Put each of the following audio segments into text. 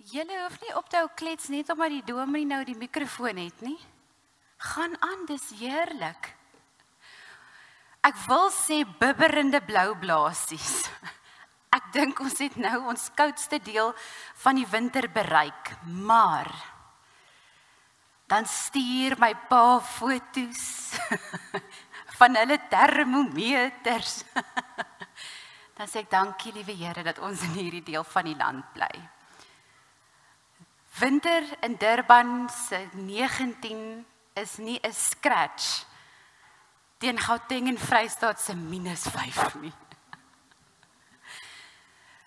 Julle hoef nie op te hou klets net omdat die dominee nou die mikrofoon het nie. Gaan aan, dis heerlik. Ek wil sê bibberende blou blaasies. Ek dink ons het nou ons koudste deel van die winter bereik, maar dan stuur my pa foto's van hulle termometers. Dan sê ek dankie liewe Here dat ons in hierdie deel van die land bly. Winter in Durban se 19 is nie 'n scratch teen Gauteng en Vrystaat se -5 nie.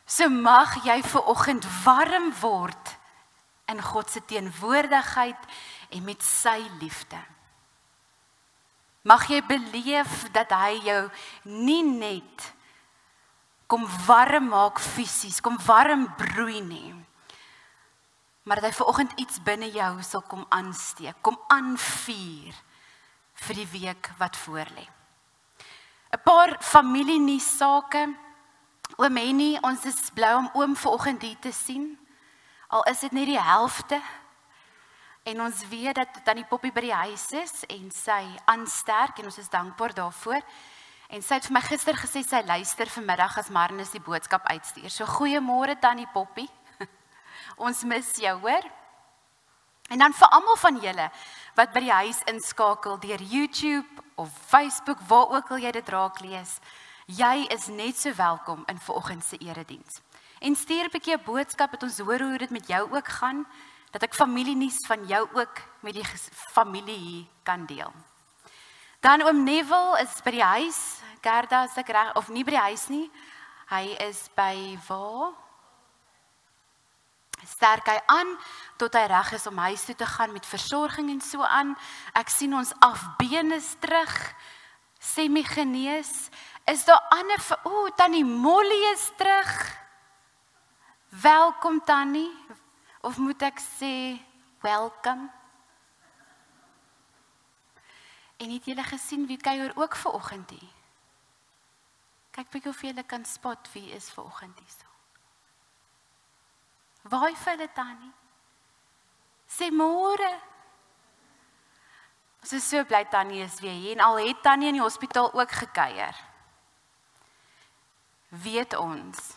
So mag jy vanoggend warm word in God se teenwoordigheid en met sy liefde. Mag jy beleef dat hy jou nie net kom warm maak fisies, kom warm broei nie, maar dat hy vanoggend iets binne jou sal kom aansteek, kom aanvuur vir die week wat voorlê. 'n Paar familienuus sake. Oom Henny, ons is bly om oom vanoggend hier te sien. Al is dit net die helfte. En ons weet dat Tannie Poppie by die huis is en sy aansterk en ons is dankbaar daarvoor. En sy het vir my gister gesê sy luister vanmiddag as Marnus die boodskap uitstuur. So goeiemôre Tannie Poppie. Ons mis jou, hoor. En dan vir almal van julle wat by die huis inskakel deur YouTube of Facebook, waar ook al jy dit raak lees, jy is net so welkom in vanoggend se erediens. En stuur 'n bietjie 'n boodskap dat ons hoor hoe dit met jou ook gaan, dat ek familienuus van jou ook met die familie hier kan deel. Dan oom Neville is by die huis, Gerda is ek reg, of nie by die huis nie, hy is by waar? Sterk hy aan, tot hy reg is om huis toe te gaan met versorging en so aan. Ek sien ons afbene is terug, semi-genees. Is daar ander, Tannie Molly is terug. Welkom Tannie, of moet ek sê, welcome. En het julle gesien wie kuier ook vanoggend hier? Kyk bietjie of julle kan spot wie is vanoggend hier so. Waai vir hulle Tannie. Sê môre. Ons is so bly Tannie is weer hier en al het Tannie in die hospitaal ook gekuier. Weet ons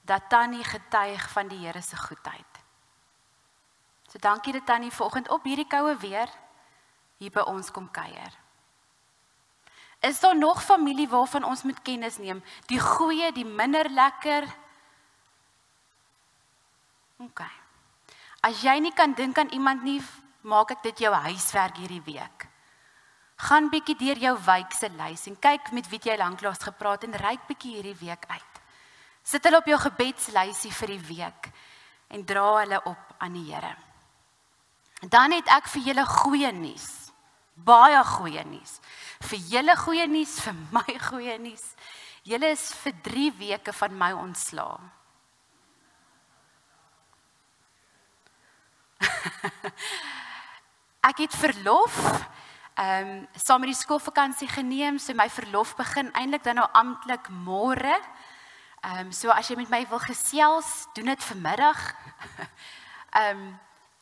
dat Tannie getuig van die Here se goedheid. So dankie dat Tannie vanoggend op hierdie koue weer hier by ons kom kuier. Is daar nog familie waarvan ons moet kennis neem? Die goeie, die minder lekker? OK. As jy nie kan dink aan iemand nie, maak ek dit jou huiswerk hierdie week. Gaan bietjie deur jou wijk se lys en kyk met wie jy lanklaas gepraat en ryk bietjie hierdie week uit. Sit hulle op jou gebedslysie vir die week en dra hulle op aan die Here. Dan het ek vir julle goeie nuus. Baie goeie nuus. Vir julle goeie nuus, vir my goeie nuus. Julle is vir 3 weke van my ontslae. Ek het verlof saam met die skoolvakansie geneem, so my verlof begin eintlik dan nou amptelik môre. So as jy met my wil gesels, doen dit vanmiddag.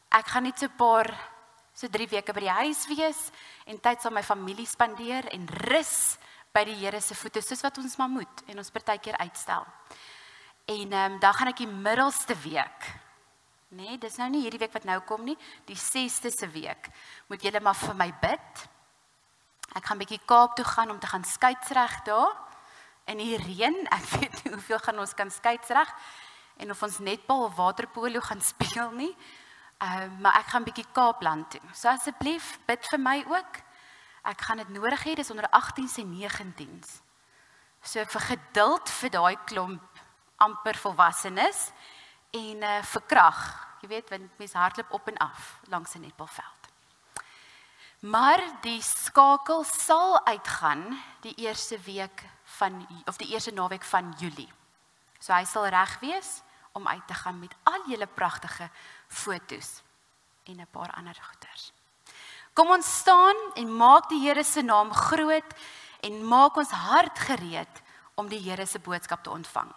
Ek gaan net so 3 weke by die huis wees en tyd saam met my familie spandeer en rus by die Here se voete, soos wat ons maar moet en ons partykeer uitstel. En dan gaan ek die middelste week, nee, dis nou nie hierdie week wat nou kom nie, die 6de se week, moet julle maar vir my bid. Ek gaan bietjie Kaap toe gaan om te gaan skeiedsreg daar, in die reën, ek weet nie hoeveel gaan ons kan skeiedsreg, en of ons netbal of waterpolo gaan speel nie, maar ek gaan bietjie Kaapland toe. So asseblief, bid vir my ook. Ek gaan dit nodig hê, dis onder 18s en 19s. So vir geduld vir daai klomp amper volwassenes en vir krag. Jy weet, want mens hardloop op en af langs 'n netbalveld. Maar die skakel sal uitgaan die eerste week of die eerste naweek van Julie. So hy sal reg wees om uit te gaan met al julle pragtige foto's en 'n paar ander goeders. Kom ons staan en maak die Here se naam groot en maak ons hart gereed om die Here se boodskap te ontvang.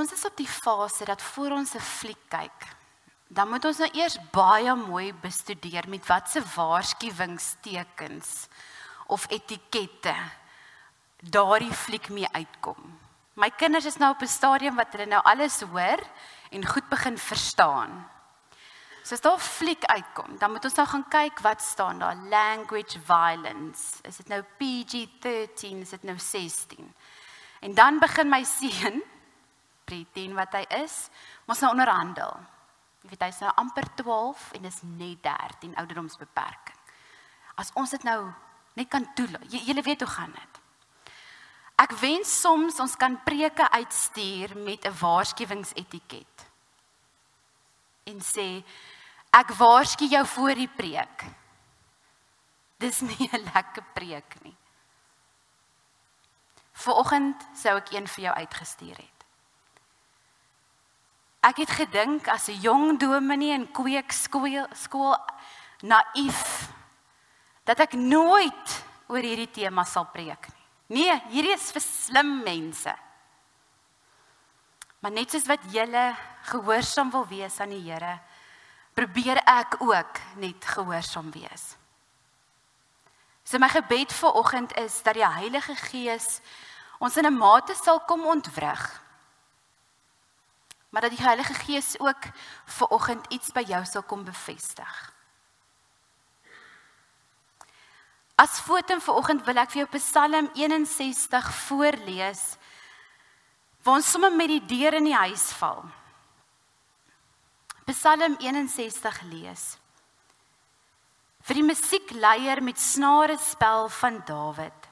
ons is op die fase dat voor ons 'n fliek kyk, dan moet ons nou eers baie mooi bestudeer met watse waarskuwingstekens of etikette daardie fliek mee uitkom. My kinders is nou op 'n stadium wat hulle nou alles hoor en goed begin verstaan. So as daar 'n fliek uitkom, dan moet ons nou gaan kyk wat staan daar. Language violence. Is dit nou PG-13? Is dit nou 16? En dan begin my seun, pretend wat hy is, ons nou onderhandel. Jy weet, hy is nou amper 12 en is net 13 ouderdomsbeperking. As ons dit nou net kan toelaat, julle weet hoe gaan dit. Ek wens soms ons kan preke uitstuur met 'n waarskuwingsetiket. En sê, ek waarsku jou voor die preek. Dis nie 'n lekker preek nie. Vanoggend sou ek een vir jou uitgestuur het. Ek het gedink as 'n jong dominee in kweekskool naïef, dat ek nooit oor hierdie tema sal preek nie. Nee, hierdie is vir slim mense. Maar net soos wat julle gehoorsaam wil wees aan die Here, probeer ek ook net gehoorsaam wees. So my gebed vanoggend is dat die Heilige Gees ons in 'n mate sal kom ontwrig. Maar dat die Heilige Gees ook vanoggend iets by jou sal kom bevestig. As foto vanoggend wil ek vir jou Psalm 61 voorlees, waar ons sommer met die deur in die huis val. Psalm 61 lees. Vir die musiekleier met snarespel van Dawid.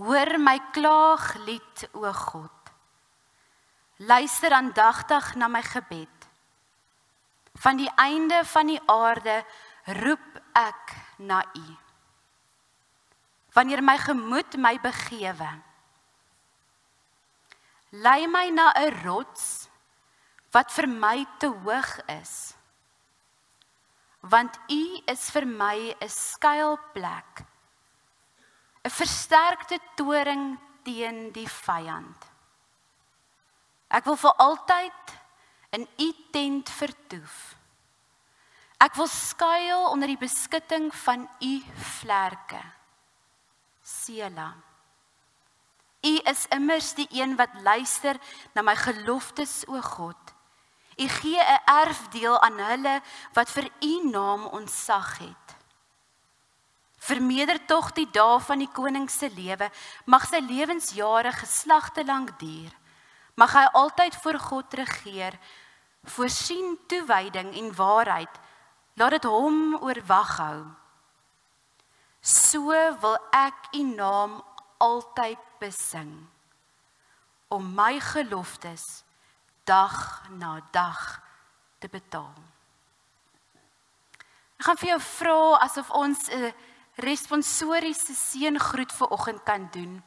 Hoor my klaaglied, o God. Luister aandagtig na my gebed. Van die einde van die aarde roep ek na U. Wanneer my gemoed my begewe, lei my na 'n rots wat vir my te hoog is. Want U is vir my 'n skuilplek, 'n versterkte toring teen die vyand. Ek wil vir altyd in U tent vertoef. Ek wil skuil onder die beskutting van U vlerke. Sela. U is immers die een wat luister na my geloftes, o God. U gee 'n erfdeel aan hulle wat vir U naam ontzag het. Vermeerder tog die dae van die koning se lewe, mag sy lewensjare geslagte lank duur. Mag hy altyd voor God regeer, voorsien toewyding en waarheid, laat dit hom oorwag hou. So wil ek U naam altyd besing, om my geloftes dag na dag te betaal. Ek gaan vir jou vra asof ons 'n responsoriese seëngroet vanoggend kan doen.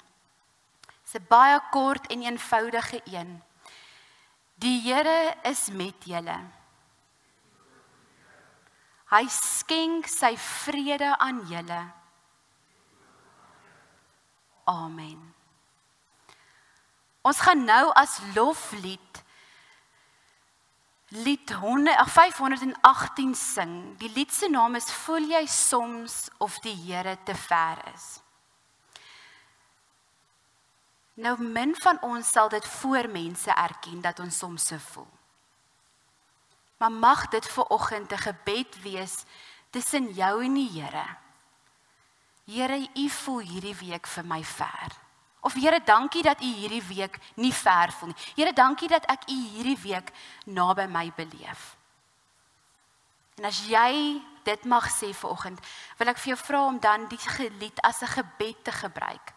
Dis 'n baie kort en eenvoudige een. Die Here is met julle. Hy skenk sy vrede aan julle. Amen. Ons gaan nou as loflied lied 518 sing. Die lied se naam is Voel jy soms of die Here te ver is. Nou min van ons sal dit voor mense erken dat ons soms so voel. Maar mag dit vanoggend 'n gebed wees tussen jou en die Here. Here, U voel hierdie week vir my ver. Of Here, dankie dat U hierdie week nie ver voel nie. Here, dankie dat ek U hierdie week naby my beleef. En as jy dit mag sê vanoggend, wil ek vir jou vra om dan die lied as 'n gebed te gebruik.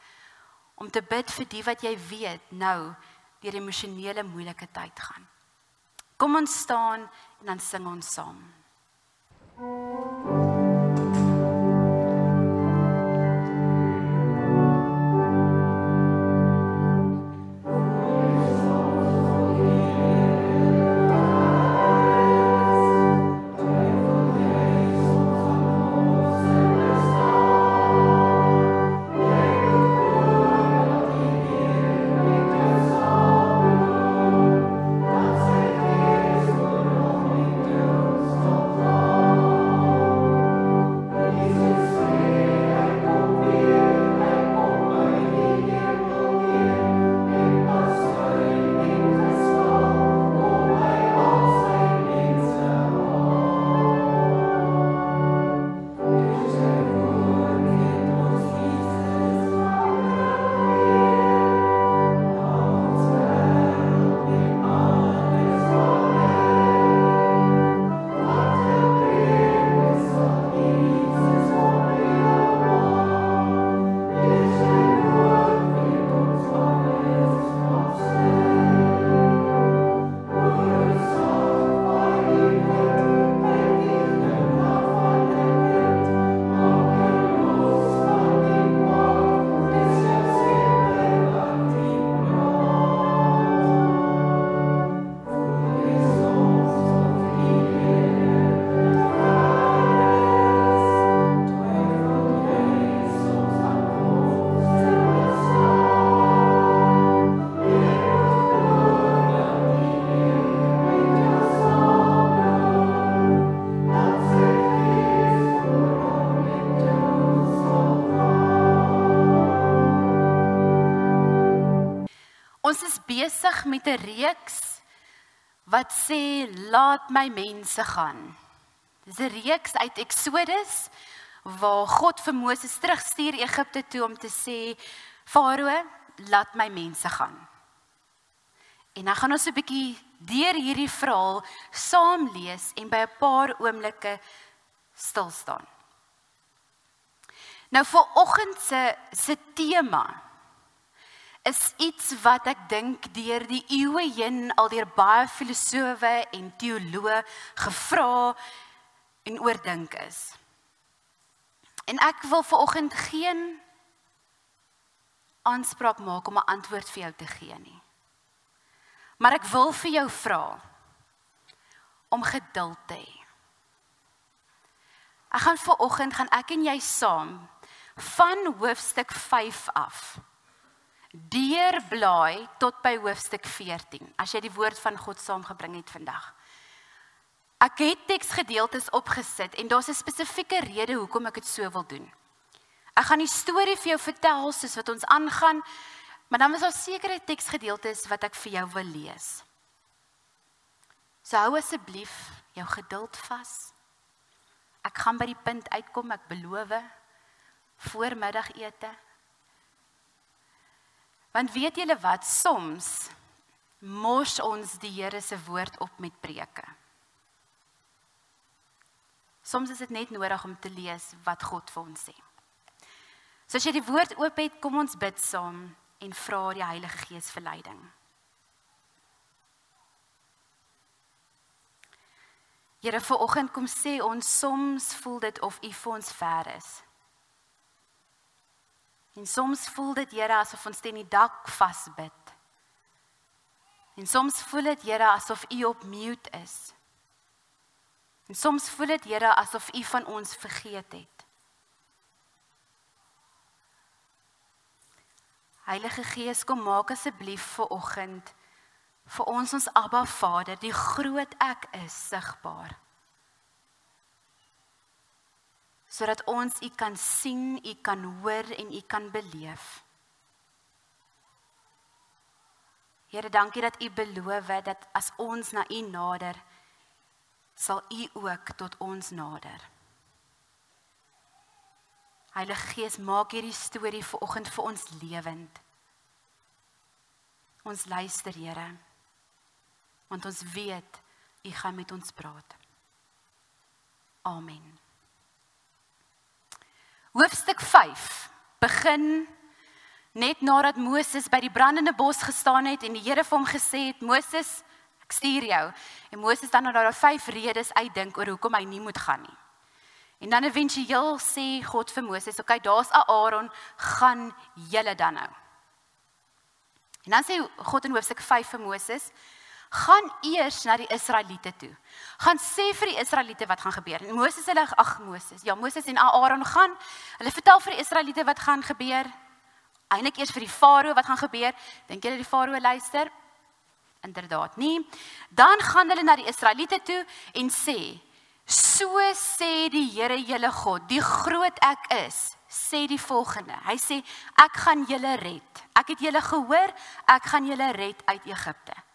Om te bid vir die wat jy weet nou deur emosionele moeilike tyd gaan. Kom ons staan en dan sing ons saam. besig met 'n reeks wat sê, laat my mense gaan. Dis 'n reeks uit Exodus, waar God vir Moses terugstuur Egipte toe om te sê, Farao, laat my mense gaan. En dan gaan ons 'n bietjie deur hierdie verhaal saam lees en by 'n paar oomblikke stil staan. Nou vir oggend se tema is iets wat ek dink deur die eeue heen al deur baie filosowe en teoloë gevra en oordink is. En ek wil vir oggend geen aanspraak maak om 'n antwoord vir jou te gee nie. Maar ek wil vir jou vra om geduld te hê. Vanoggend gaan ek en jy saam van hoofstuk 5 af deurblaai tot by hoofstuk 14, as jy die woord van God saamgebring het vandag. Ek het teksgedeeltes opgesit en daar's 'n spesifieke rede hoekom ek dit so wil doen. Ek gaan die storie vir jou vertel soos wat ons aangaan, maar dan is daar sekere teksgedeeltes wat ek vir jou wil lees. So hou asseblief jou geduld vas. Ek gaan by die punt uitkom, ek beloof, voor middagete. Want weet julle wat, soms mors ons die Here se woord op met preke. Soms is dit net nodig om te lees wat God vir ons sê. So as jy die woord oop het, kom ons bid saam en vra die Heilige Gees vir leiding. Here, vanoggend kom sê ons, soms voel dit of U vir ons ver is. En soms voel dit, Here, asof ons teen die dak vasbid. En soms voel dit, Here, asof U op mute is. En soms voel dit, Here, asof U van ons vergeet het. Heilige Gees, kom maak asseblief vanoggend vir ons Abba Vader, die groot Ek is, sigbaar. Sodat ons U kan sien, U kan hoor en U kan beleef. Here, dankie dat U beloof dat as ons na U nader, sal U ook tot ons nader. Heilige Gees, maak hierdie storie vanoggend vir ons lewend. Ons luister, Here, want ons weet, U gaan met ons praat. Amen. Hoofstuk 5 begin net nadat Moses by die brandende bos gestaan het en die Here vir hom gesê het, Moses, ek stuur jou. En Moses dan daar 5 redes uitdink oor hoekom hy nie moet gaan nie. En dan eventueel sê God vir Moses, okay, daar's Aaron, gaan julle dan nou. En dan sê God in hoofstuk 5 vir Moses, gaan eers na die Israeliete toe. Gaan sê vir die Israeliete wat gaan gebeur. En Moses sê, Moses en Aaron gaan, hulle vertel vir die Israeliete wat gaan gebeur. Eintlik eers vir die Farao wat gaan gebeur. Dink jy dat die Farao luister? Inderdaad nie. Dan gaan hulle na die Israeliete toe en sê, so sê die Here julle God, die groot Ek is, sê die volgende. Hy sê, ek gaan julle red. Ek het julle gehoor, ek gaan julle red uit Egipte.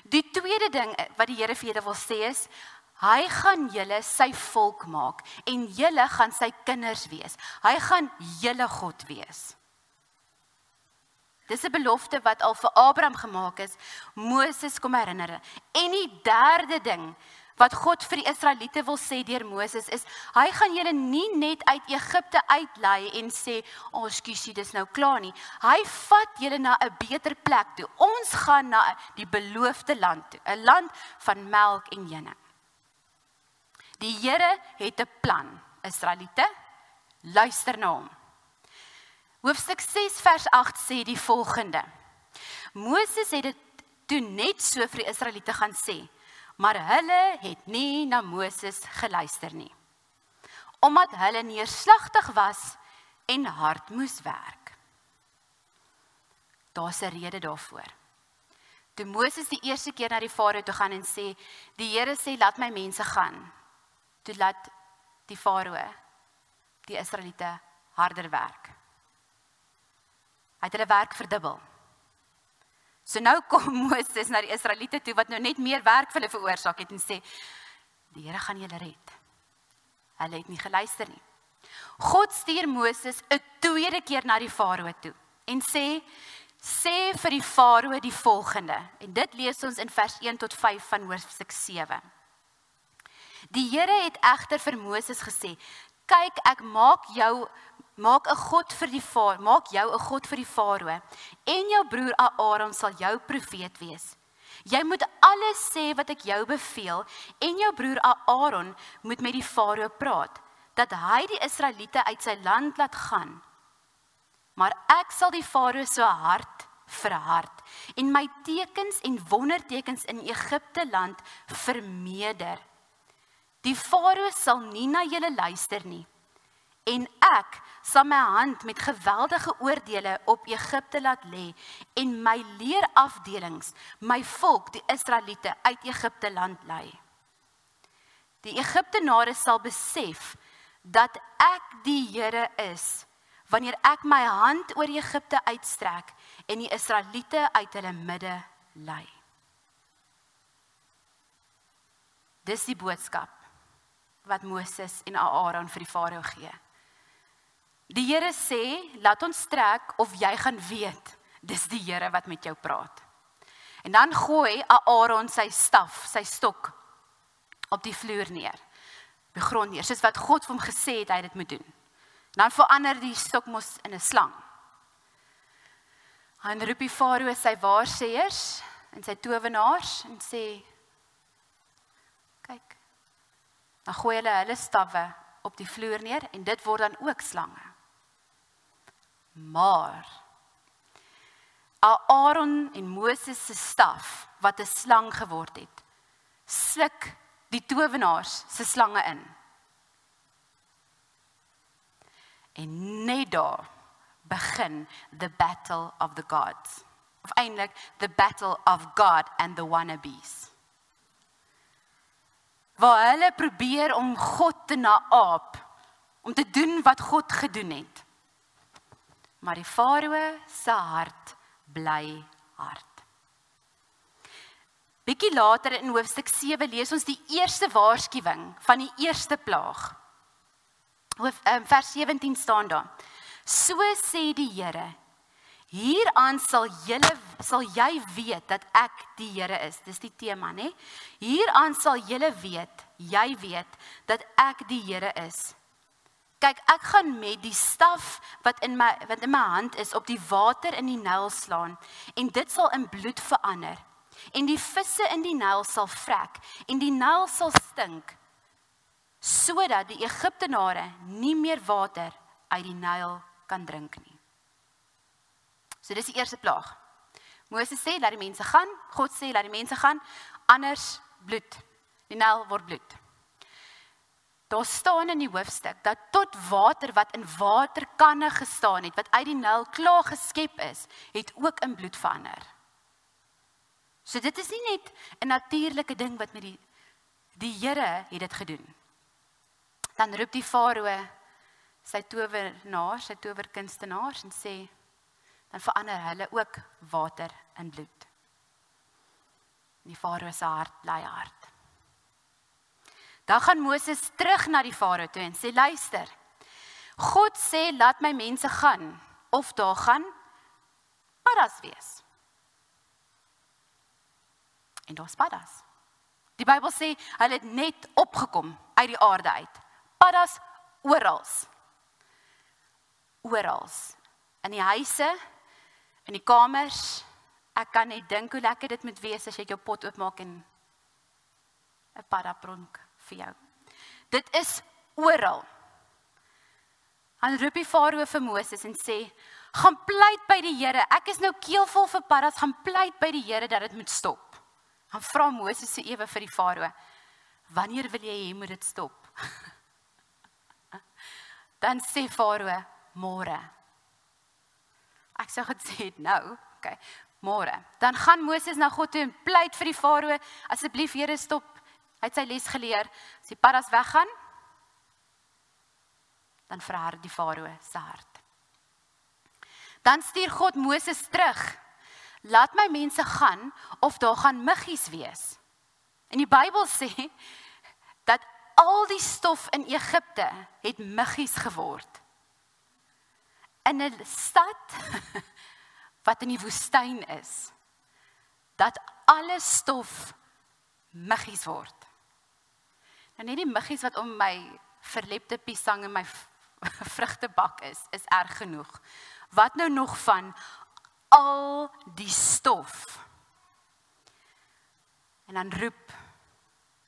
Die tweede ding wat die Here vir julle wil sê is, hy gaan julle sy volk maak en julle gaan sy kinders wees. Hy gaan julle God wees. Dis 'n belofte wat al vir Abraham gemaak is, Moses kom herinner. En die derde ding wat God vir die Israeliete wil sê deur Moses is, hy gaan julle nie net uit Egipte uitlei en sê, skussie, dis nou klaar nie. Hy vat julle na 'n beter plek toe. Ons gaan na die beloofde land toe, 'n land van melk en honing. Die Here het 'n plan. Israeliete, luister na hom. Hoofstuk 6 vers 8 sê die volgende. Moses het dit toe net so vir die Israeliete gaan sê, maar hulle het nie na Moses geluister nie, omdat hulle neerslagtig was en hard moes werk. Daar's 'n rede daarvoor. Toe Moses die eerste keer na die Farao toe gaan en sê, die Here sê, laat my mense gaan, toe laat die Farao die Israeliete harder werk. Hy het hulle werk verdubbel. So nou kom Moses na die Israeliete toe, wat nou net meer werk vir hulle veroorsaak het, en sê, die Here gaan julle red. Hulle het nie geluister nie. God stuur Moses 'n tweede keer na die Farao toe, en sê vir die Farao die volgende, en dit lees ons in vers 1 tot 5 van hoofstuk 7. Die Here het egter vir Moses gesê, kyk, ek maak jou 'n God vir die Farao, en jou broer Aaron sal jou profeet wees. Jy moet alles sê wat ek jou beveel, en jou broer Aaron moet met die Farao praat, dat hy die Israeliete uit sy land laat gaan. Maar ek sal die Farao se hart verhard, en my tekens en wondertekens in Egipte land vermeerder. Die Farao sal nie na julle luister nie, en ek sal my hand met geweldige oordeele op Egipte laat lê, en my leerafdelings, my volk, die Israeliete, uit Egipte land lei. Die Egiptenare sal besef, dat ek die Here is, wanneer ek my hand oor Egipte uitstrek, en die Israeliete uit hulle midde lei. Dis die boodskap, wat Moses en Aaron vir die Farao gee. Die Here sê, laat ons trek of jy gaan weet, dis die Here wat met jou praat. En dan gooi Aaron sy staf, sy stok, op die vloer neer, op die grond neer, soos wat God vir hom gesê het, hy dit moet doen. En dan verander die stok mos in 'n slang. En roep die Farao sy waarsêers en sy towenaars en sê, kyk, dan gooi hulle stawwe op die vloer neer en dit word dan ook slange. Maar Aaron en Moses se staf, wat 'n slang geword het, sluk die towenaars se slange in. En net daar begin the battle of the gods. Of eintlik, the battle of God and the wannabes. Waar hulle probeer om God te naap, om te doen wat God gedoen het. Maar die Farao se hart bly hard. Bietjie later in hoofstuk 7 lees ons die eerste waarskuwing van die eerste plaag. Vers 17 staan daar. So sê die Here, hieraan sal jy weet dat ek die Here is. Dis die tema, né? Hieraan sal jy weet dat ek die Here is. Kyk, ek gaan met die staf wat in my hand is op die water in die Nyl slaan, en dit sal in bloed verander. En die visse in die Nyl sal vrek, en die Nyl sal stink, sodat die Egiptenare nie meer water uit die Nyl kan drink nie. So dis die eerste plaag. Moses sê, laat die mense gaan, God sê, laat die mense gaan, anders bloed. Die Nyl word bloed. Daar staan in die hoofstuk, dat tot water wat in waterkanne gestaan het, wat uit die Nyl klaar geskep is, het ook in bloed verander. So dit is nie net 'n natuurlike ding wat met die Here het dit gedoen. Dan roep die Farao sy towenaars, sy towerkunstenaars en sê, dan verander hulle ook water in bloed. En die Farao se hart bly hard. Dan gaan Moses terug na die Farao toe en sê, luister, God sê, laat my mense gaan, of daar gaan paddas wees. En daar's paddas. Die Bybel sê, hulle het net opgekom uit die aarde uit. Paddas orals. Orals. In die huise, in die kamers, ek kan net dink hoe lekker dit moet wees as jy jou pot oopmaak en 'n paddapronk vir jou. Dit is oral. Dan roep die Farao vir Moses en sê, gaan pleit by die Here, ek is nou keelvol vir paddas, gaan pleit by die Here dat dit moet stop. Dan vra Moses so ewe vir die Farao, wanneer wil jy hê moet dit stop? Dan sê Farao, môre. Ek sou gesê het nou, okay, môre. Dan gaan Moses na God toe en pleit vir die Farao, asseblief Here stop. Hy het sy les geleer, as die paddas weggaan, dan verhard die Farao se hart. Dan stuur God Moses terug laat my mense gaan, of daar gaan muggies wees. En die Bybel sê, dat al die stof in Egipte het muggies geword. In 'n stad, wat in die woestyn is, dat alle stof muggies word. Nou net die muggies wat om my verlepte piesang en my vrugtebak is erg genoeg. Wat nou nog van al die stof? En dan roep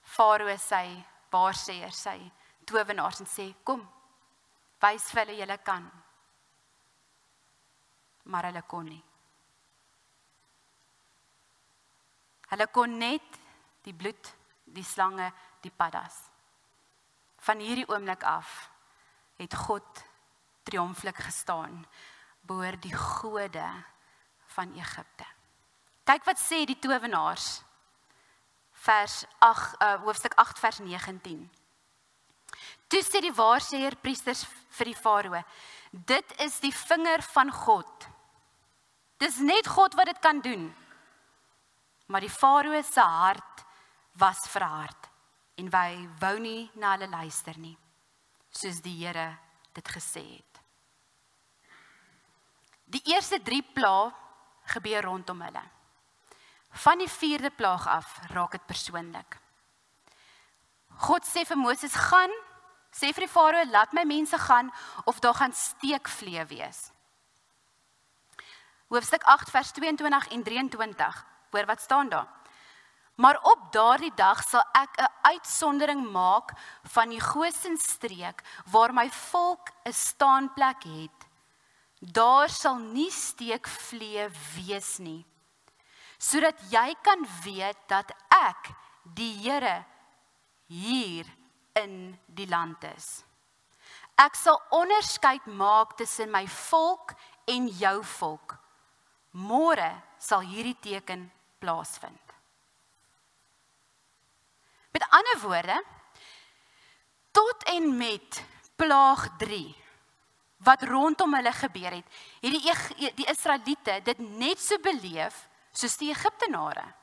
Farao sy waarsêer, sy towenaars en sê, kom, wys vir hulle julle kan. Maar hulle kon nie. Hulle kon net die bloed, die slange, die paddas. Van hierdie oomblik af het God triomflik gestaan boor die gode van Egipte. Kyk wat sê die towenaars, hoofstuk 8 vers 19. Toe sê die waarsêer priesters vir die Farao, dit is die vinger van God. Dis net God wat dit kan doen. Maar die Farao se hart was verhard en hy wou nie na hulle luister nie, soos die Here dit gesê het. Die eerste 3 plaag gebeur rondom hulle. Van die 4de plaag af raak dit persoonlik. God sê vir Moses, gaan, sê vir die Farao, laat my mense gaan, of daar gaan steekvlee wees. Hoofstuk 8 vers 22 en 23, hoor wat staan daar? Maar op daardie dag sal ek 'n uitsondering maak van die Gosenstreek, waar my volk 'n staanplek het. Daar sal nie steekvlee wees nie, sodat jy kan weet dat ek, die Here, hier in die land is. Ek sal onderskeid maak tussen my volk en jou volk. Môre sal hierdie teken plaasvind. Met ander woorde, tot en met plaag 3, wat rondom hulle gebeur het die Israeliete dit net so beleef soos die Egiptenare.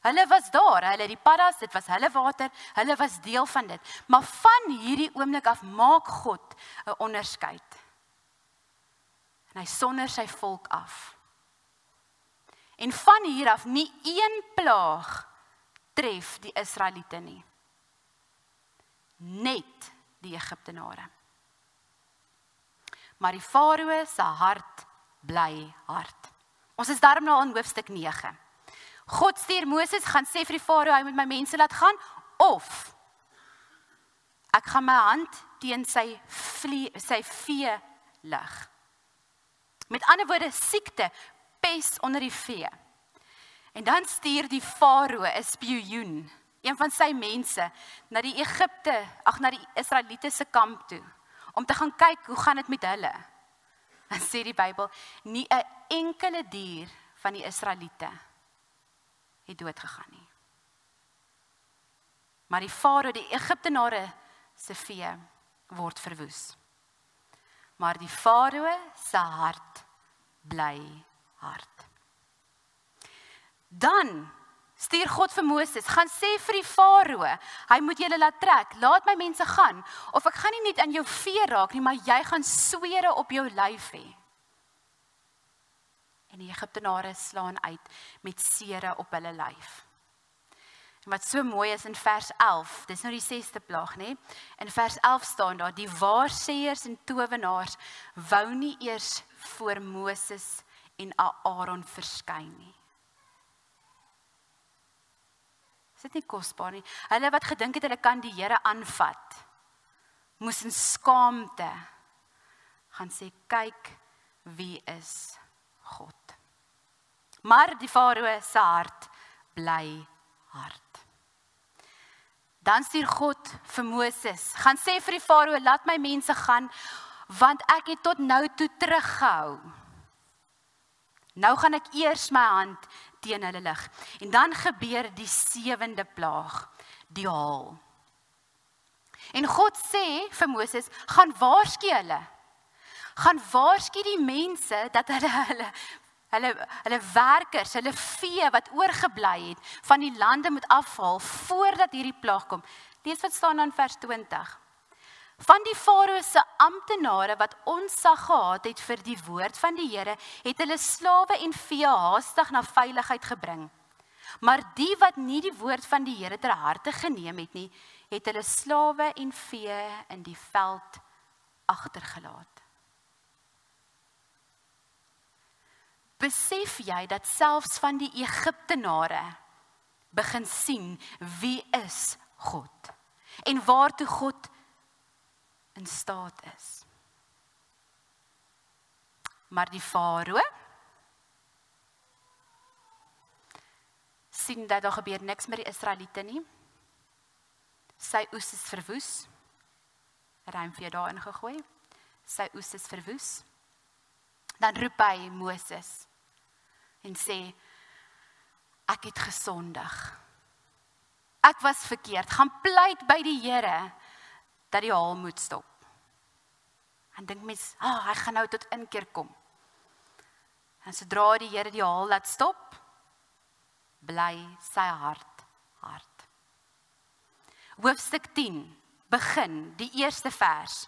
Hulle was daar, hulle die paddas, dit was hulle water, hulle was deel van dit. Maar van hierdie oomblik af maak God 'n onderskeid. En hy sonder sy volk af. En van hier af nie een plaag tref die Israeliete nie. Net die Egiptenare. Maar die Farao se hart bly hard. Ons is daarom nou in hoofstuk 9. God stuur Moses, gaan sê vir die Farao, hy moet my mense laat gaan, of ek gaan my hand teen sy vee lig. Met ander woorde, siekte, pes onder die vee. En dan stuur die Farao 'n spioen, een van sy mense, na die Israeliete se kamp toe, om te gaan kyk, hoe gaan dit met hulle? Dan sê die Bybel, nie 'n enkele dier van die Israeliete het doodgegaan nie. Maar die Farao, die Egiptenare se vee, word verwoes. Maar die Farao se hart bly hard. Dan stuur God vir Moses, gaan sê vir die Farao, hy moet julle laat trek, laat my mense gaan, of ek gaan nie net aan jou vee raak nie, maar jy gaan swere op jou lyf hê. En die Egiptenare slaan uit met sere op hulle lyf. En wat so mooi is in vers 11, dis nou die 6de plaag, né? In vers 11 staan daar, die waarsêers en towenaars wou nie eers voor Moses en Aaron verskyn nie. Is dit nie kosbaar nie? Hulle wat gedink het hulle kan die Here aanvat, moes in skaamte gaan sê, kyk wie is God. Maar die Farao se hart bly hard. Dan stuur God vir Moses, gaan sê vir die Farao, laat my mense gaan, want ek het tot nou toe teruggehou. Nou gaan ek eers my hand teen hulle lig. En dan gebeur die 7de plaag, die haal. En God sê vir Moses, gaan waarsku hulle. Gaan waarsku die mense dat hulle hulle werkers, hulle vee wat oorgebly het, van die lande moet afhaal, voordat hierdie plaag kom. Lees wat staan aan vers 20. Van die Farao se amptenare wat ontzag gehad het vir die woord van die Here, het hulle slawe en vee haastig na veiligheid gebring. Maar die wat nie die woord van die Here ter harte geneem het nie, het hulle slawe en vee in die veld agtergelaat. Besef jy dat selfs van die Egiptenare begin sien wie is God en waartoe God in staat is. Maar die Farao sien dat daar gebeur niks met die Israeliete nie. Sy oes is verwoes. Ruimvee daarin gegooi. Sy oes is verwoes. Dan roep hy Moses en sê, ek het gesondig. Ek was verkeerd. Gaan pleit by die Here dat die haal moet stop. En dink mens, hy gaan nou tot inkeer kom. En sodra die Here die haal laat stop, bly sy hart hard. Hoofstuk 10 begin, die eerste vers.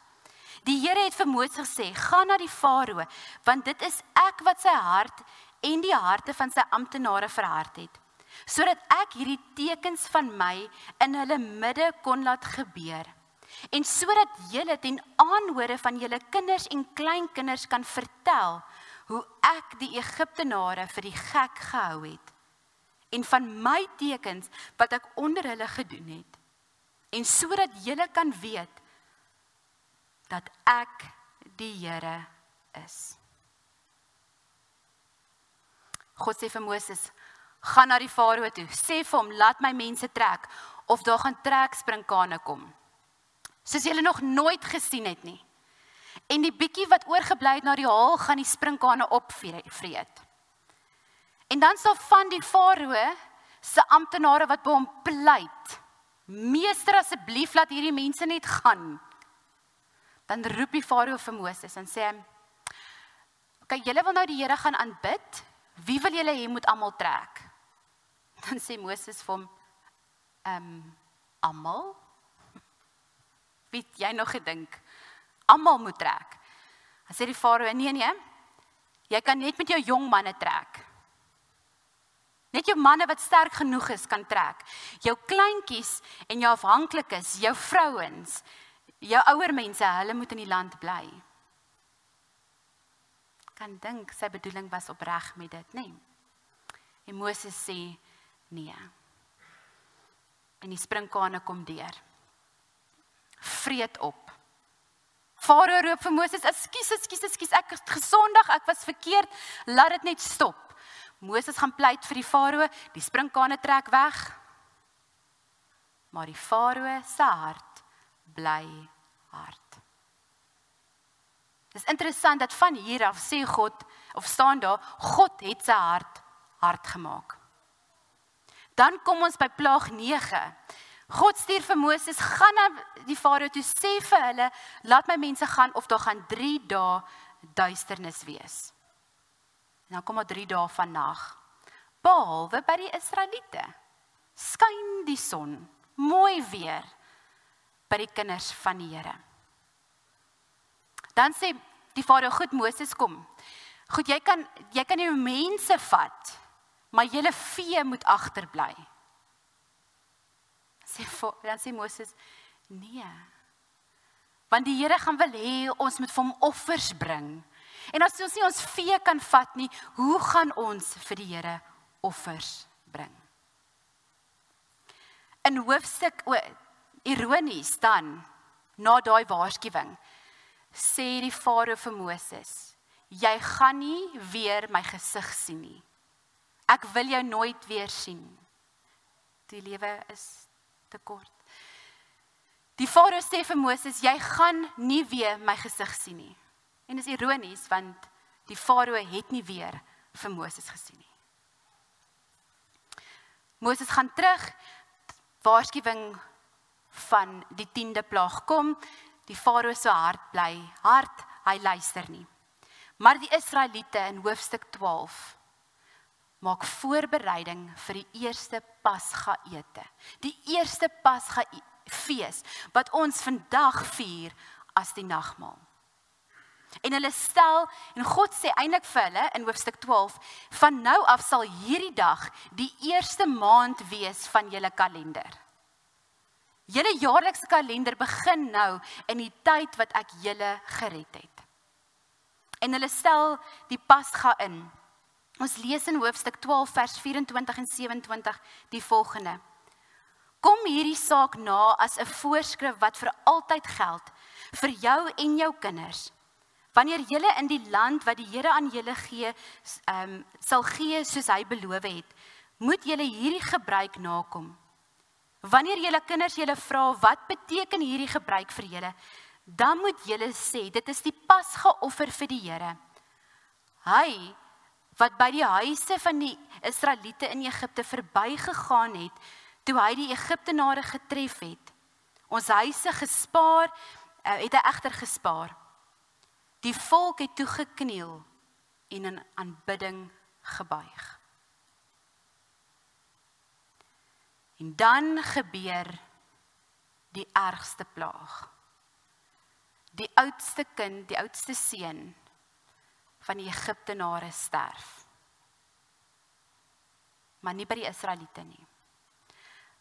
Die Here het vir Moses gesê, gaan na die Farao, want dit is ek wat sy hart en die harte van sy amptenare verhard het, sodat ek hierdie tekens van my in hulle midde kon laat gebeur, en sodat julle ten aanhore van julle kinders en kleinkinders kan vertel, hoe ek die Egiptenare vir die gek gehou het, en van my tekens wat ek onder hulle gedoen het, en sodat julle kan weet, dat ek die Here is. God sê vir Moses, gaan na die Farao toe, sê vir hom, laat my mense trek, of daar gaan trekspringkane kom, soos julle nog nooit gesien het nie. En die bietjie wat oorgebly het na die haal, gaan die springkane opvreet. En dan sal van die Farao se amptenare wat by hom pleit, meester asseblief, laat hierdie mense net gaan. Dan roep die Farao vir Moses en sê, okay, julle wil nou die Here gaan aanbid, wie wil julle hê moet almal trek? Dan sê Moses vir hom, almal? Wie het jy nog gedink? Almal moet trek. Dan sê die Farao, nee, jy kan net met jou jong manne trek. Net jou manne wat sterk genoeg is kan trek. Jou kleintjies en jou afhanklikes, jou vrouens, jou ouer mense, hulle moet in die land bly. Kan dink, sy bedoeling was opreg met dit, nee. En Moses sê, nee. En die springkane kom deur. Vreet op. Farao roep vir Moses, ekskuus, ek het gesondig, ek was verkeerd, laat dit net stop. Moses gaan pleit vir die Farao, die springkane trek weg. Maar die Farao se hart bly hard. Dis interessant dat van hier af sê God, of staan daar, God het sy hart hard gemaak. Dan kom ons by plaag 9. God stuur vir Moses, gaan na die Farao toe, sê vir hulle, laat my mense gaan, of daar gaan 3 dae duisternis wees. En dan kom daar 3 dae van nag. Behalwe by die Israeliete. Skyn die son, mooi weer, by die kinders van die Here. Dan sê die Farao, goed, Moses kom. Goed, jy kan jou mense vat, maar julle vee moet agterbly. Dan sê Moses, nee. Want die Here gaan wil hê, ons moet vir hom offers bring. En as ons nie ons vee kan vat nie, hoe gaan ons vir die Here offers bring? In hoofstuk, ironies dan, na daai waarskuwing, sê die Farao vir Moses, jy gaan nie weer my gesig sien nie. Ek wil jou nooit weer sien. Die lewe is te kort. Die Farao sê vir Moses, jy gaan nie weer my gesig sien nie. En dis ironies, want die Farao het nie weer vir Moses gesien nie. Moses gaan terug, waarskuwing van die 10de plaag kom, die Farao se hart bly hard, hy luister nie. Maar die Israeliete in hoofstuk 12 maak voorbereiding vir die eerste Pasga ete. Die eerste Pasga fees wat ons vandag vier as die nagmaal. En hulle stel, en God sê eintlik vir hulle in hoofstuk 12, van nou af sal hierdie dag die eerste maand wees van julle kalender. Julle jaarlikse kalender begin nou in die tyd wat ek julle gered het. En hulle stel die Pasga in. Ons lees in hoofstuk 12 vers 24 en 27 die volgende. Kom hierdie saak na as 'n voorskrif wat vir altyd geld, vir jou en jou kinders. Wanneer julle in die land wat die Here aan julle gee, sal gee soos hy beloof het, moet julle hierdie gebruik nakom. Wanneer julle kinders julle vra, wat beteken hierdie gebruik vir julle, dan moet julle sê, dit is die Pasga offer vir die Here. Hy, wat by die huise van die Israeliete in Egipte verbygegaan het, toe hy die Egiptenare getref het. Ons huise gespaar, het hy egter gespaar. Die volk het toe gekniel en in aanbidding gebuig. En dan gebeur die ergste plaag. Die oudste kind, die oudste seun van die Egiptenare sterf. Maar nie by die Israeliete nie.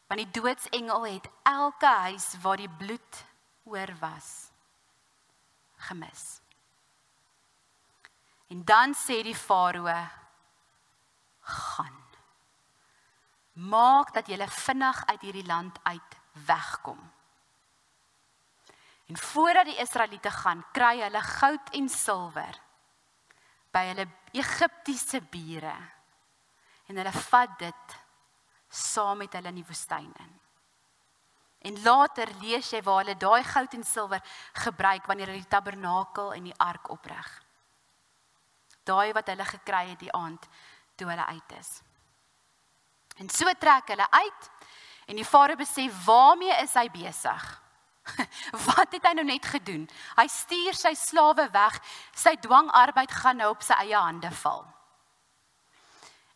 Want die doodsengel het elke huis waar die bloed oor was, gemis. En dan sê die farao, gaan. Maak dat julle vinnig uit hierdie land uit wegkom. En voordat die Israeliete gaan, kry hulle goud en silwer by hulle Egiptiese bure. En hulle vat dit saam met hulle in die woestyn in. En later lees jy waar hulle daai goud en silwer gebruik wanneer hulle die tabernakel en die ark oprig. Daai wat hulle gekry het die aand toe hulle uit is. En so trek hulle uit en die farao besef, waarmee is hy besig? Wat het hy nou net gedoen? Hy stuur sy slawe weg, sy dwangarbeid gaan nou op sy eie hande val.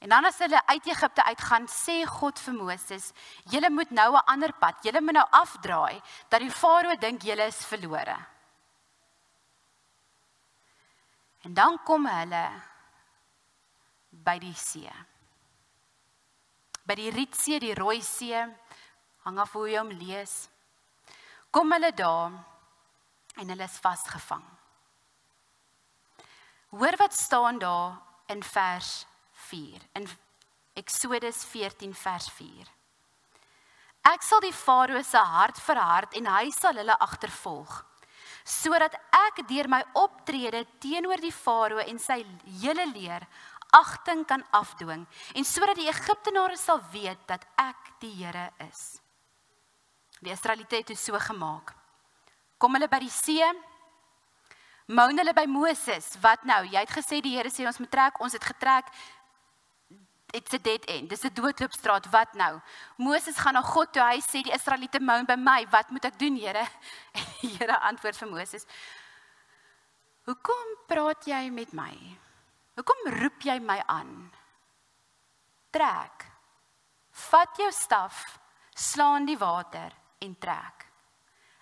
En dan as hulle uit Egipte uitgaan, sê God vir Moses, julle moet nou 'n ander pad, julle moet nou afdraai, dat die farao dink julle is verlore. En dan kom hulle by die see. By die Rietsee, die Rooi See, hang af hoe jy hom lees. Kom hulle daar en hulle is vasgevang. Hoor wat staan daar in vers 4, in Exodus 14 vers 4. Ek sal die farao se hart verhard en hy sal hulle agtervolg, sodat ek deur my optrede teenoor die farao en sy hele leer agting kan afdwing en sodat die Egiptenare sal weet dat ek die Here is. Die Israeliete het dit so gemaak. Kom hulle by die see, moan hulle by Moses, wat nou? Jy het gesê die Here sê ons moet trek, ons het getrek, it's a dead end, dis 'n doodloopstraat, wat nou? Moses gaan na God toe, hy sê die Israeliete moan by my, wat moet ek doen, Here? En die Here antwoord vir Moses, hoekom praat jy met my? Hoekom roep jy my aan? Trek, vat jou staf, slaan die water en trek.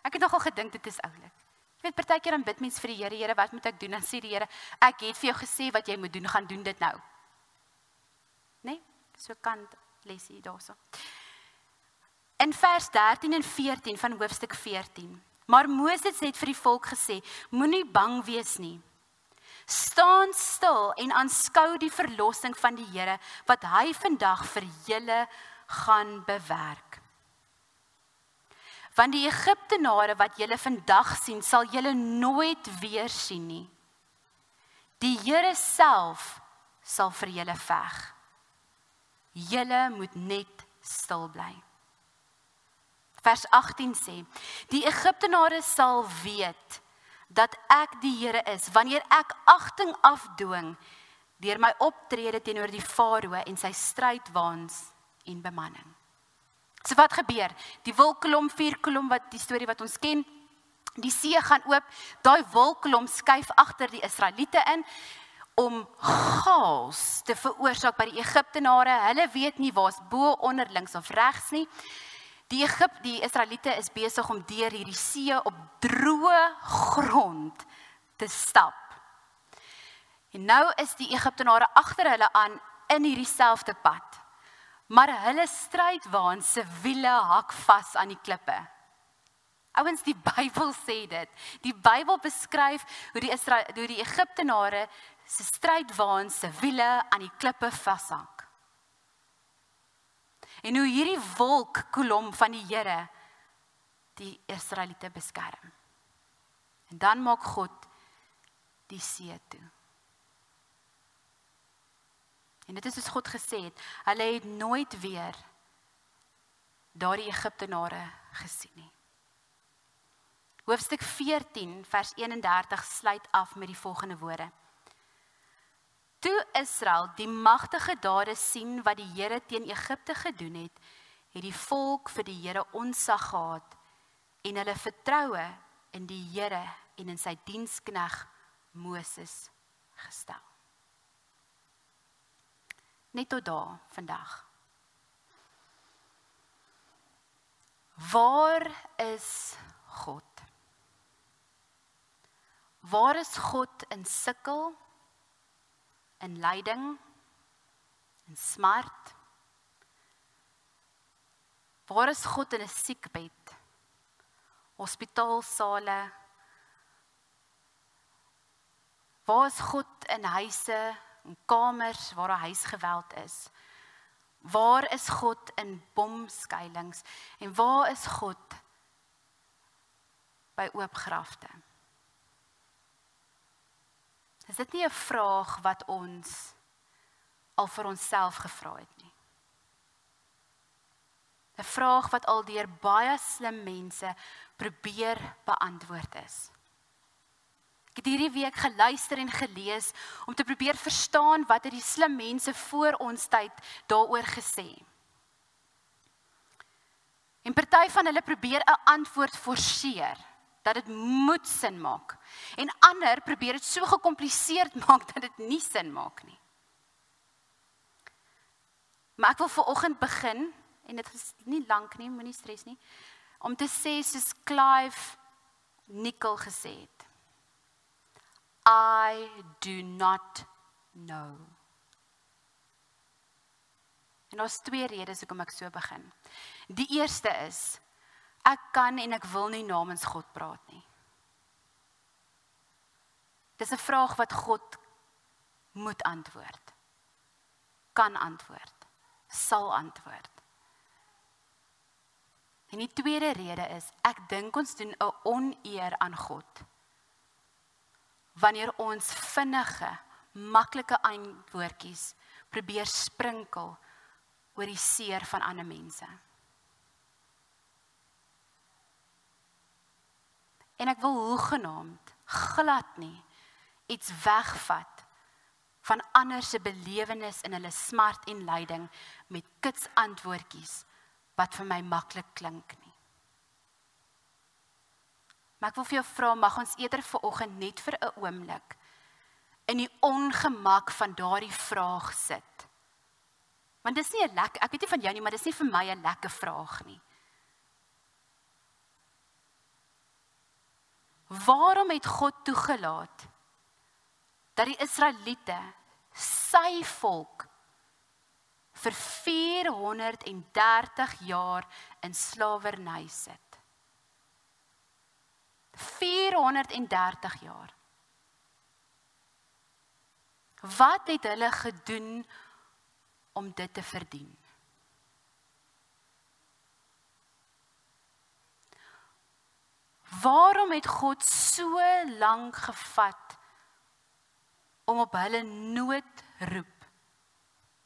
Ek het nogal gedink dit is oulik. Jy weet, partykeer dan bid mens vir die Here, Here, wat moet ek doen? Dan sê die Here, ek het vir jou gesê wat jy moet doen, gaan doen dit nou. Nee, so kant lesie daarso. In vers 13 en 14 van hoofstuk 14. Maar Moses het vir die volk gesê, moenie bang wees nie. Staan stil en aanskou die verlossing van die Here wat hy vandag vir julle gaan bewerk. Want die Egiptenare wat julle vandag sien, sal julle nooit weer sien nie. Die Here self sal vir julle veg. Julle moet net stil bly. Vers 18 sê, die Egiptenare sal weet dat ek die Here is, wanneer ek agting afdwing deur my optrede teenoor die farao en sy strydwaans en bemanning. So wat gebeur? Die wolkkolom, vuurkolom, wat die storie wat ons ken, die see gaan oop, daai wolkkolom skuif agter die Israeliete in, om chaos te veroorsaak by die Egiptenare. Hulle weet nie waar's bo, onder, links of regs nie. Die Israeliete is besig om deur hierdie see op droë grond te stap. En nou is die Egiptenare agter hulle aan in hierdie selfde pad. Maar hulle strydwaan se wiele hak vas aan die klippe. Ouens, die Bybel sê dit. Die Bybel beskryf hoe die Egiptenare se strydwaan se wiele aan die klippe vashak. En hoe hierdie wolkkolom van die Here die Israeliete beskerm. En dan maak God die see toe. En dit is soos God gesê het, hulle het nooit weer daardie Egiptenare gesien nie. Hoofstuk 14 vers 31 sluit af met die volgende woorde. Toe Israel die magtige dade sien wat die Here teen Egipte gedoen het, het die volk vir die Here ontzag gehad en hulle vertroue in die Here en in sy dienskneg Moses gestel. Net tot daar vandag. Waar is God? Waar is God in sukkel, in lyding, in smart? Waar is God in 'n siekbed, hospitaalsale? Waar is God in huise, in kamers waar daar huisgeweld is? Waar is God in bomskuilings? En waar is God by oopgrafte? Is dit nie 'n vraag wat ons al vir onsself gevra het nie? 'n Vraag wat al deur baie slim mense probeer beantwoord is. Ek het hierdie week geluister en gelees om te probeer verstaan wat het die slim mense voor ons tyd daaroor gesê. En party van hulle probeer 'n antwoord forceer, dat dit moet sin maak. En ander probeer dit so gekompliseerd maak dat dit nie sin maak nie. Maar ek wil vanoggend begin, en dit is nie lank nie, moenie stres nie, om te sê soos Clive Nickel gesê het. I do not know. En daar's 2 redes hoekom ek so begin. Die eerste is, ek kan en ek wil nie namens God praat nie. Dis 'n vraag wat God moet antwoord. Kan antwoord. Sal antwoord. En die tweede rede is, ek dink ons doen 'n oneer aan God wanneer ons vinnige, maklike antwoordjies probeer sprinkel oor die seer van ander mense. En ek wil hoegenaamd glad nie iets wegvat van ander se belewenis in hulle smart en lyding met kits antwoordjies wat vir my maklik klink nie. Maar ek wil vir jou vra, mag ons eerder vanoggend net vir 'n oomblik in die ongemak van daardie vraag sit. Want dis nie 'n lekker, ek weet nie van jou nie, maar dis nie vir my 'n lekker vraag nie. Waarom het God toegelaat dat die Israeliete, sy volk, vir 430 jaar in slawerny sit? 430 jaar. Wat het hulle gedoen om dit te verdien? Waarom het God so lank gevat om op hulle noodroep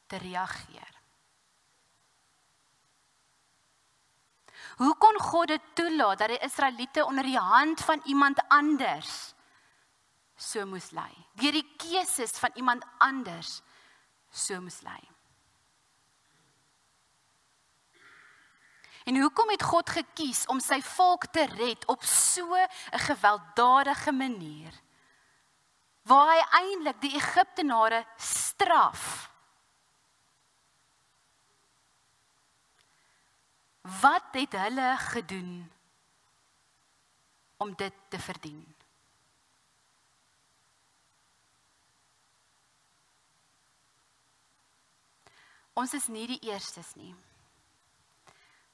te reageer? Hoe kon God dit toelaat dat die Israeliete onder die hand van iemand anders so moes lei? Deur die keuses van iemand anders so moes lei. En hoekom het God gekies om sy volk te red op so 'n gewelddadige manier, waar hy eintlik die Egiptenare straf. Wat het hulle gedoen om dit te verdien? Ons is nie die eerstes nie.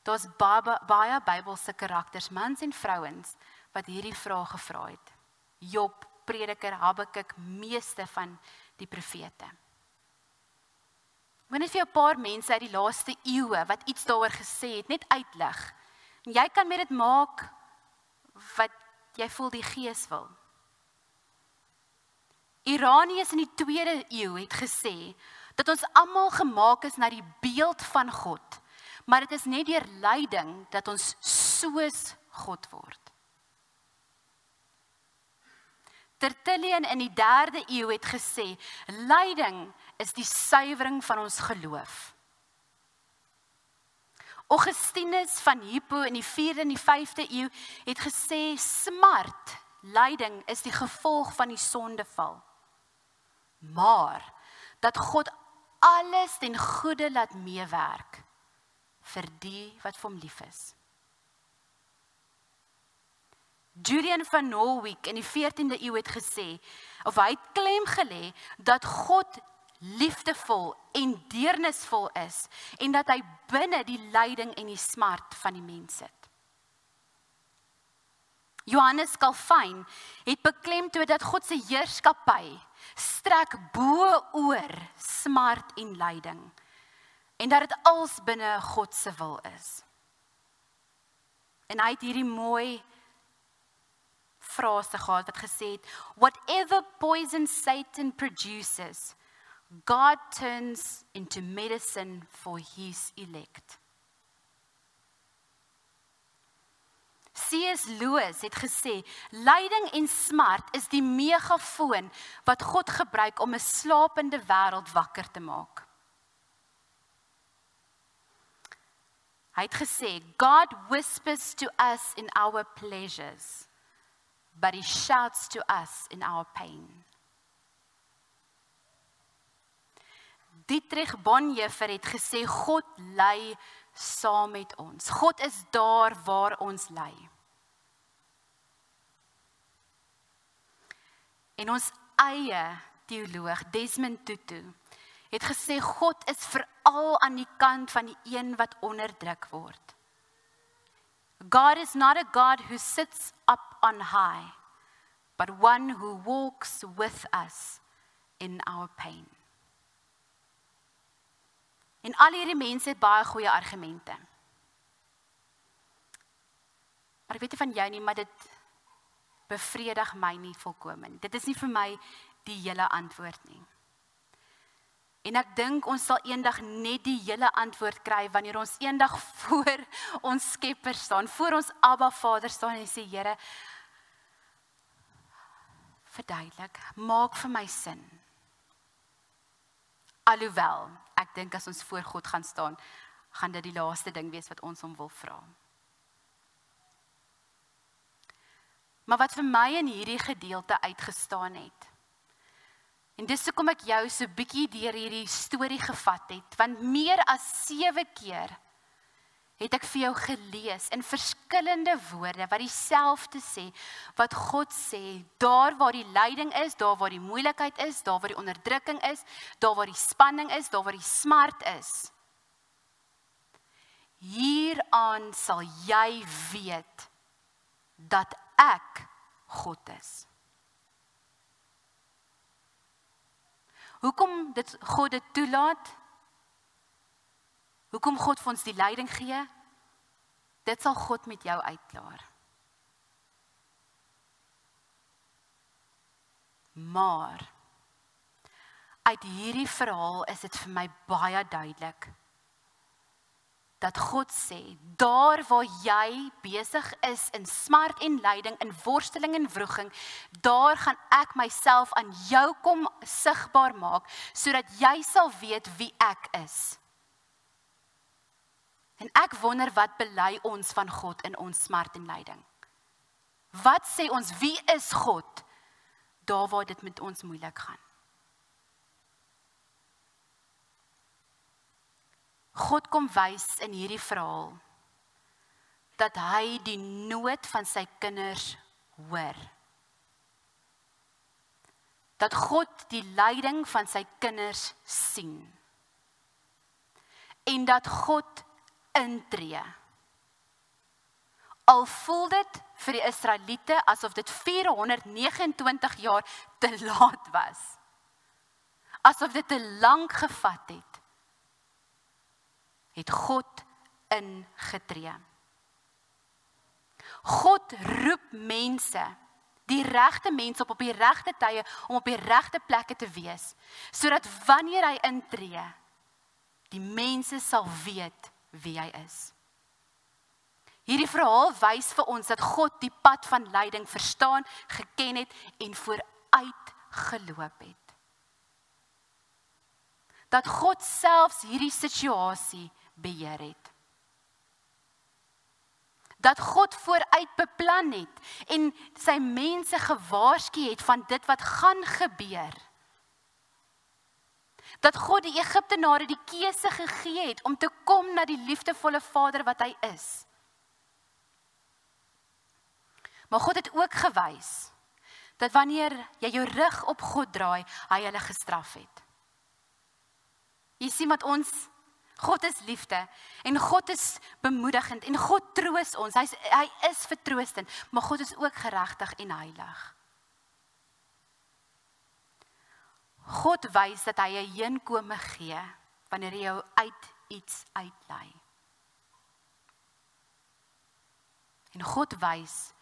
Daar's baie Bybelse karakters, mans en vrouens, wat hierdie vraag gevra het. Job, Prediker, Habakuk, meeste van die profete. Ek wil net vir jou 'n paar mense uit die laaste eeue wat iets daaroor gesê het, net uitlig. En jy kan met dit maak wat jy voel die Gees wil. Iraniërs in die 2de eeu het gesê dat ons almal gemaak is na die beeld van God, maar dit is net deur lyding dat ons soos God word. Tertullian in die 3de eeu het gesê, lyding is die suiwering van ons geloof. Augustinus van Hippo in die 4de en die 5de eeu het gesê, smart, lyding is die gevolg van die sondeval. Maar, dat God alles ten goeie laat meewerk, vir die wat vir hom lief is. Julian van Norwich in die 14de eeu het gesê, of hy het klem gelê, dat God liefdevol en deernisvol is, en dat hy binne die lyding en die smart van die mens sit. Johannes Calvin het beklemtoon dat God se heerskappy strek bo oor smart en lyding, en dat dit als binne God se wil is. En hy het hierdie mooi frase gehad wat gesê het, whatever poison Satan produces, God turns into medicine for his elect. C.S. Lewis het gesê, lyding en smart is die megafoon wat God gebruik om 'n slapende wêreld wakker te maak. Hy het gesê, God whispers to us in our pleasures, but he shouts to us in our pain. Dietrich Bonhoeffer het gesê, God ly saam met ons. God is daar waar ons ly. En ons eie teoloog, Desmond Tutu, het gesê, God is veral aan die kant van die een wat onderdruk word. God is not a God who sits up on high, but one who walks with us in our pain. En al hierdie mense het baie goeie argumente. Maar ek weet nie van jou nie, maar dit bevredig my nie volkome. Dit is nie vir my die hele antwoord nie. En ek dink ons sal eendag net die hele antwoord kry wanneer ons eendag voor ons Skepper staan, voor ons Abba Vader staan en sê, Here, verduidelik, maak vir my sin. Alhoewel, ek dink as ons voor God gaan staan, gaan dit die laaste ding wees wat ons hom wil vra. Maar wat vir my in hierdie gedeelte uitgestaan het, en dis hoekom ek jou so bietjie deur hierdie storie gevat het, want meer as 7 keer het ek vir jou gelees in verskillende woorde wat dieselfde sê, wat God sê, daar waar die lyding is, daar waar die moeilikheid is, daar waar die onderdrukking is, daar waar die spanning is, daar waar die smart is. Hieraan sal jy weet dat ek God is. Hoekom God dit toelaat? Hoekom God vir ons die lyding gee? Dit sal God met jou uitklaar. Maar, uit hierdie verhaal is dit vir my baie duidelik, dat God sê, daar waar jy besig is in smart en lyding, in worsteling en wroging, daar gaan ek myself aan jou kom sigbaar maak, sodat jy sal weet wie ek is. En ek wonder wat bely ons van God in ons smart en lyding. Wat sê ons, wie is God? daar waar dit met ons moeilik gaan. God kom wys in hierdie verhaal dat hy die nood van sy kinders hoor. Dat God die lyding van sy kinders sien. En dat God intree. Al voel dit vir die Israeliete asof dit 429 jaar te laat was. Asof dit te lank gevat het. Het God ingetree. God roep mense, die regte mense op die regte tye, om op die regte plekke te wees, sodat wanneer hy intree, die mense sal weet wie hy is. Hierdie verhaal wys vir ons dat God die pad van lyding verstaan, geken het en vooruit geloop het. Dat God selfs hierdie situasie beheer het. Dat God vooruit beplan het en sy mense gewaarsku het van dit wat gaan gebeur. Dat God die Egiptenare die keuse gegee het om te kom na die liefdevolle Vader wat hy is. Maar God het ook gewys dat wanneer jy jou rug op God draai, hy hulle gestraf het. Jy sien wat God is liefde en God is bemoedigend en God troos ons. Hy is vertroostend, maar God is ook geregtig en heilig. God wys dat hy 'n heenkome gee wanneer jy jou uit iets uitlei. En God wys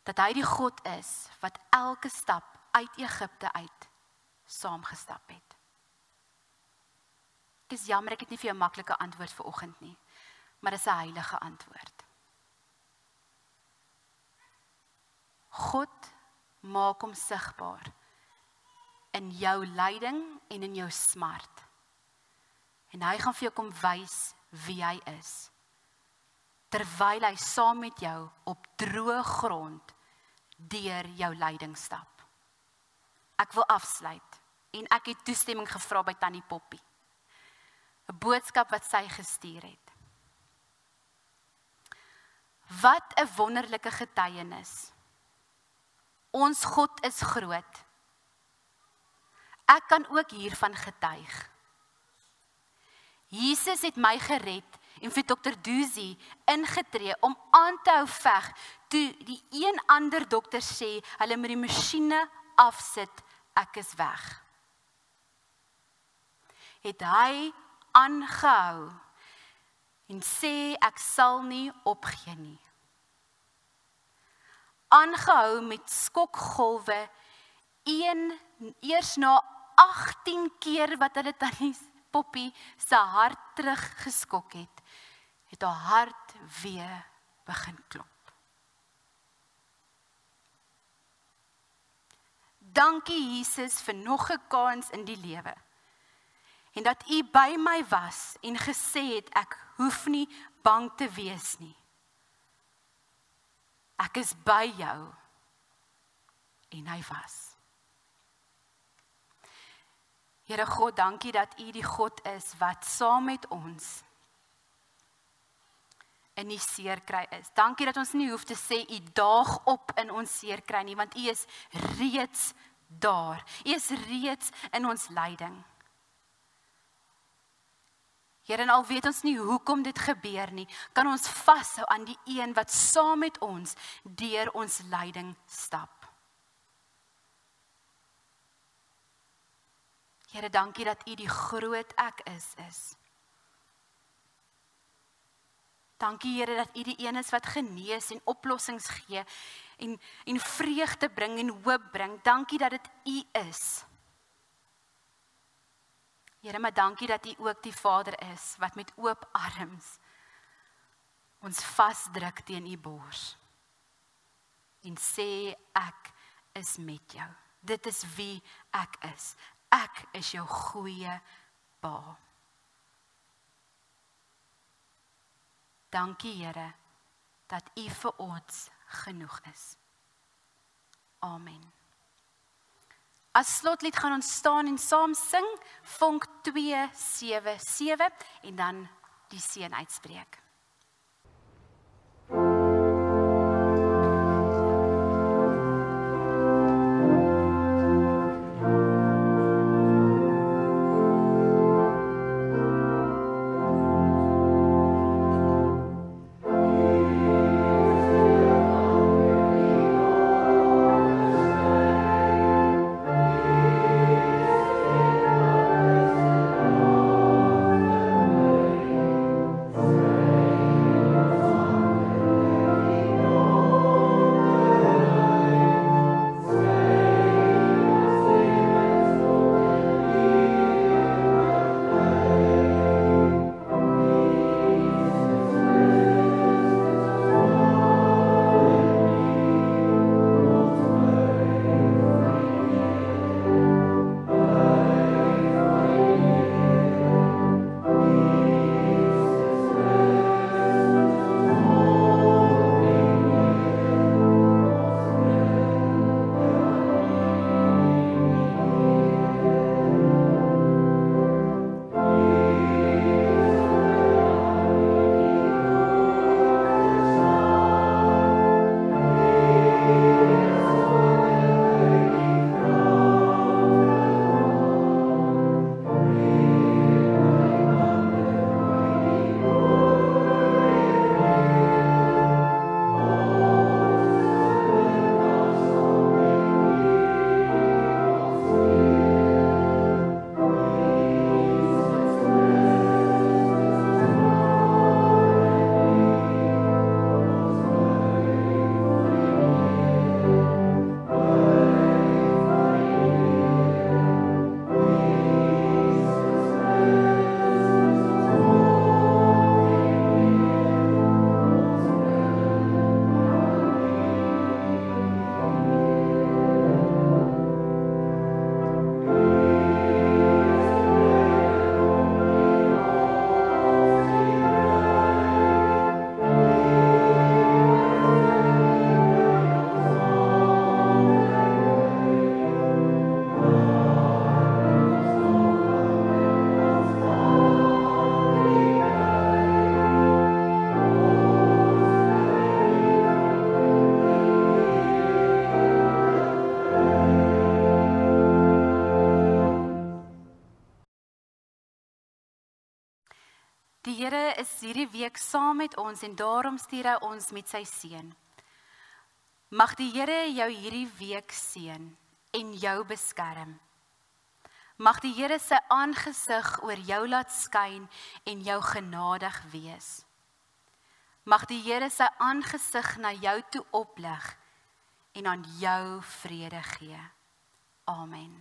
dat hy die God is wat elke stap uit Egipte uit saamgestap het. Ek is jammer, ek het nie vir jou 'n maklike antwoord vir oggend nie, maar dit is 'n heilige antwoord. God maak hom sigbaar in jou lyding en in jou smart. En hy gaan vir jou kom wys wie hy is, terwyl hy saam met jou op droë grond deur jou lyding stap. Ek wil afsluit en ek het toestemming gevra by Tannie Poppie. 'n boodskap wat sy gestuur het. Wat 'n wonderlike getuienis. Ons God is groot. Ek kan ook hiervan getuig. Jesus het my gered en vir Dr. Duzi ingetree om aan te hou veg toe die een ander dokter sê hulle moet die masjiene afsit, ek is weg. Het hy aangehou en sê ek sal nie opgee nie. Aangehou met skokgolwe, eers na 18 keer wat hulle Tannie Poppie se hart teruggeskok het haar hart weer begin klop. Dankie Jesus vir nog 'n kans in die lewe. En dat u by my was en gesê het, ek hoef nie bang te wees nie. Ek is by jou. En hy was. Here God, dankie dat u die God is wat saam met ons in die seerkry is. Dankie dat ons nie hoef te sê, u daag op in ons seerkry nie, want u is reeds daar. U is reeds in ons lyding. Here, en al weet ons nie hoekom dit gebeur nie, kan ons vashou aan die een wat saam met ons deur ons lyding stap. Here, dankie dat u die groot ek is. Dankie Here dat u die een is wat genees en oplossings gee en vreugde bring en hoop bring. Dankie dat dit u is. Here, maar dankie dat u ook die Vader is wat met oop arms ons vasdruk teen u bors en sê ek is met jou. Dit is wie ek is. Ek is jou goeie Pa. Dankie Here dat u vir ons genoeg is. Amen. As slotlied gaan ons staan en saam sing, Vonk 277 en dan die seën uitspreek. Die Here is hierdie week saam met ons en daarom stuur hy ons met sy seën. Mag die Here jou hierdie week seën en jou beskerm. Mag die Here sy aangesig oor jou laat skyn en jou genadig wees. Mag die Here sy aangesig na jou toe oplig en aan jou vrede gee. Amen.